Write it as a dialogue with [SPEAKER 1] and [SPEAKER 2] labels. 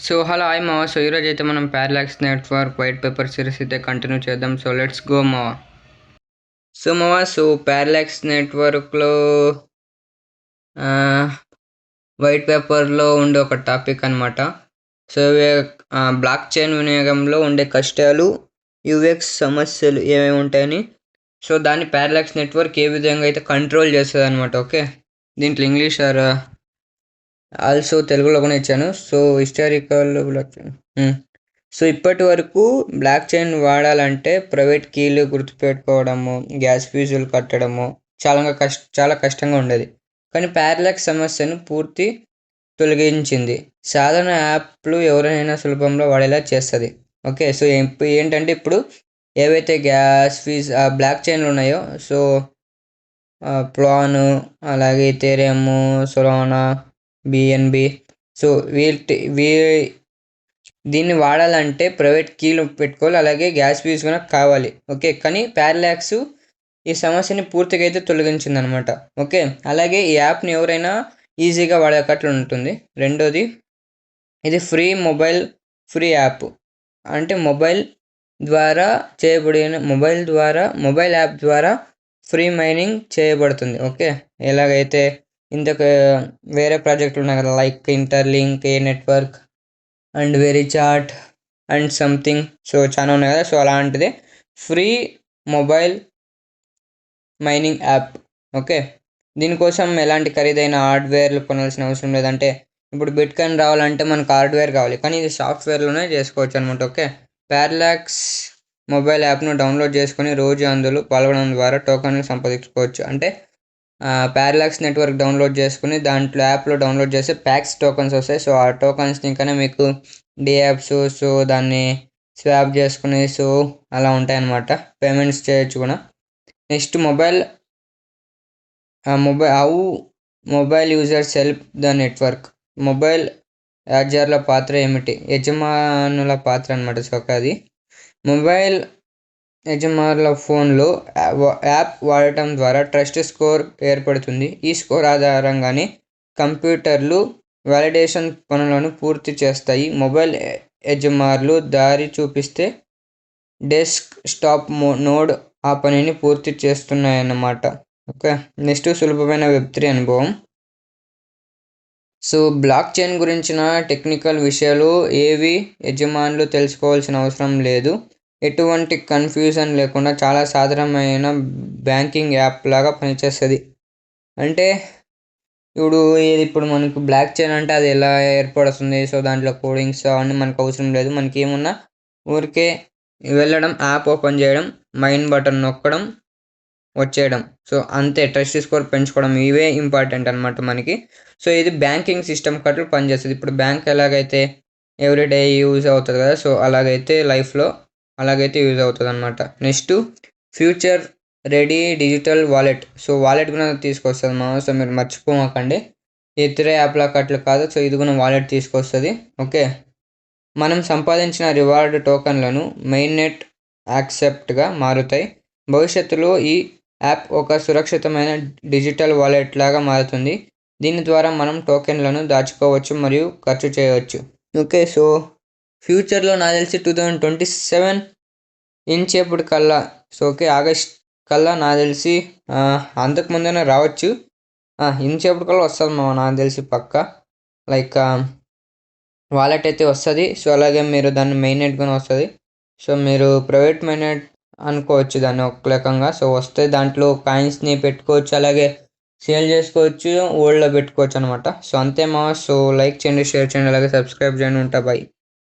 [SPEAKER 1] So hello hi మావా. So ఈరోజు అయితే మనం parallax network white paper series అయితే కంటిన్యూ చేద్దాం. సో లెట్స్ గో మావా. సో ప్యారలాక్స్ నెట్వర్క్లో వైట్ పేపర్లో ఉండే ఒక టాపిక్ అనమాట. సో బ్లాక్ చైన్ వినియోగంలో ఉండే కష్టాలు, యూఎక్స్ సమస్యలు ఏమేమి ఉంటాయని, సో దాన్ని ప్యారలాక్స్ నెట్వర్క్ ఏ విధంగా అయితే కంట్రోల్ చేస్తుంది అనమాట. ఓకే, దీంట్లో ఇంగ్లీష్ ఆర్ ఆల్సో తెలుగులో కూడా ఇచ్చాను. So historical block chain. So ఇప్పటి వరకు బ్లాక్ చైన్ వాడాలంటే ప్రైవేట్ కీలు గుర్తుపెట్టుకోవడము, గ్యాస్ ఫీజులు కట్టడము చాలా కష్టంగా ఉండేది. కానీ ప్యారలాక్స్ సమస్యను పూర్తి తొలగించింది. సాధారణ యాప్లు ఎవరైనా సులభంలో వాడేలా చేస్తుంది. ఓకే, సో ఏంటంటే ఇప్పుడు ఏవైతే గ్యాస్ ఫీజ్ బ్లాక్ చైన్లు ఉన్నాయో, సో ప్లాను, అలాగే ఎథేరియం, సోలానా, బిఎన్బి, సో దీన్ని వాడాలంటే ప్రైవేట్ కీలు పెట్టుకోవాలి, అలాగే గ్యాస్ ఫీజు కూడా కావాలి. ఓకే, కానీ ప్యారలాక్స్ ఈ సమస్యని పూర్తిగా అయితే తొలగించిందనమాట. ఓకే, అలాగే ఈ యాప్ని ఎవరైనా ఈజీగా వాడేటట్లు ఉంటుంది. రెండోది, ఇది ఫ్రీ యాప్, అంటే మొబైల్ యాప్ ద్వారా ఫ్రీ మైనింగ్ చేయబడుతుంది. ఓకే, ఎలాగైతే ఇంతకు వేరే ప్రాజెక్టులు ఉన్నాయి కదా, like interlink, a network and very chat and something, so చాలా ఉన్నాయి కదా. సో అలాంటిదే free mobile mining app. Okay, దీనికోసం ఎలాంటి ఖరీదైన హార్డ్వేర్లు కొనాల్సిన అవసరం లేదంటే ఇప్పుడు బిట్కాయిన్ రావాలంటే మనకు హార్డ్వేర్ కావాలి, కానీ ఇది సాఫ్ట్వేర్లోనే చేసుకోవచ్చు అనమాట. ఓకే, ప్యారలాక్స్ మొబైల్ యాప్ను డౌన్లోడ్ చేసుకుని రోజు అందులో పాల్గొనడం ద్వారా టోకన్లు సంపాదించుకోవచ్చు. అంటే ప్యారలాక్స్ నెట్వర్క్ డౌన్లోడ్ చేసుకుని దాంట్లో యాప్లో డౌన్లోడ్ చేస్తే ప్యాక్స్ టోకన్స్ వస్తాయి. సో ఆ టోకన్స్ని ఇంకా మీకు యాప్స్, సో దాన్ని స్వాప్ చేసుకుని, సో అలా ఉంటాయన్నమాట. పేమెంట్స్ చేయొచ్చు కూడా. Next, mobile users help the network. Mobile యాజర్ల పాత్ర ఏమిటి? యజమానుల పాత్ర అనమాట. సో అది మొబైల్ యజమానుల ఫోన్లో యాప్ వాడటం ద్వారా ట్రస్ట్ స్కోర్ ఏర్పడుతుంది. ఈ స్కోర్ ఆధారంగానే కంప్యూటర్లు వాలిడేషన్ పనులను పూర్తి చేస్తాయి. మొబైల్ యజమానులు దారి చూపిస్తే డెస్క్ టాప్ నోడ్ ఆ పనిని పూర్తి చేస్తున్నాయన్నమాట. ఓకే, నెక్స్ట్, సులభమైన వెబ్3 అనుభవం. సో బ్లాక్ చైన్ గురించిన టెక్నికల్ విషయాలు ఏవి యజమానులు తెలుసుకోవాల్సిన అవసరం లేదు. ఎటువంటి కన్ఫ్యూజన్ లేకుండా చాలా సాధారణమైన బ్యాంకింగ్ యాప్ లాగా పనిచేస్తుంది. అంటే ఇప్పుడు మనకు బ్లాక్ చైన్ అంటే అది ఎలా ఏర్పడుతుంది, సో దాంట్లో కోడింగ్స్ అవన్నీ మనకు అవసరం లేదు. మనకి ఏమున్నా ఊరికే వెళ్ళడం, యాప్ ఓపెన్ చేయడం, మైన్ బటన్ నొక్కడం, వచ్చేయడం, సో అంతే. ట్రస్ట్ స్కోర్ పెంచుకోవడం, ఇవే ఇంపార్టెంట్ అనమాట మనకి. సో ఇది బ్యాంకింగ్ సిస్టమ్ కట్లు పనిచేస్తుంది. ఇప్పుడు బ్యాంక్ ఎలాగైతే ఎవ్రీడే యూజ్ అవుతుంది కదా, సో అలాగైతే లైఫ్లో అలాగైతే యూజ్ అవుతుంది అనమాట. Next, future ready digital wallet. So wallet కూడా తీసుకొస్తుంది మా, సో మీరు మర్చిపోమాకండి. ఇతరే యాప్ల కట్లు కాదు, సో ఇది కూడా వాలెట్ తీసుకొస్తుంది. ఓకే, మనం సంపాదించిన రివార్డ్ టోకన్లను మెయిన్ నెట్ యాక్సెప్ట్గా మారుతాయి. భవిష్యత్తులో ఈ యాప్ ఒక సురక్షితమైన డిజిటల్ వాలెట్ లాగా మారుతుంది. దీని ద్వారా మనం టోకెన్లను దాచుకోవచ్చు మరియు ఖర్చు చేయవచ్చు. ఓకే, సో ఫ్యూచర్లో నాకు తెలిసి 2027 ఇంచేపటి కల్లా, సో ఓకే ఆగస్ట్ కల్లా నాకు తెలిసి, అంతకు ముందనే రావచ్చు, ఇంచేపటి కల్లా వస్తుంది నాకు తెలిసి పక్క. లైక్ వాలెట్ అయితే వస్తుంది. సో అలాగే మీరు దాన్ని మెయిన్ నెట్ కూడా వస్తుంది. సో మీరు ప్రైవేట్ మెయిన్ నెట్ అనుకోవచ్చు దాన్ని ఒక రకంగా. సో వస్తే దాంట్లో కాయిన్స్ని పెట్టుకోవచ్చు, అలాగే సేల్ చేసుకోవచ్చు, ఓల్డ్లో పెట్టుకోవచ్చు అనమాట. సో అంతే మా. సో లైక్ చేయండి, షేర్ చేయండి, అలాగే సబ్స్క్రైబ్ చేయండి. ఉంటా, బై.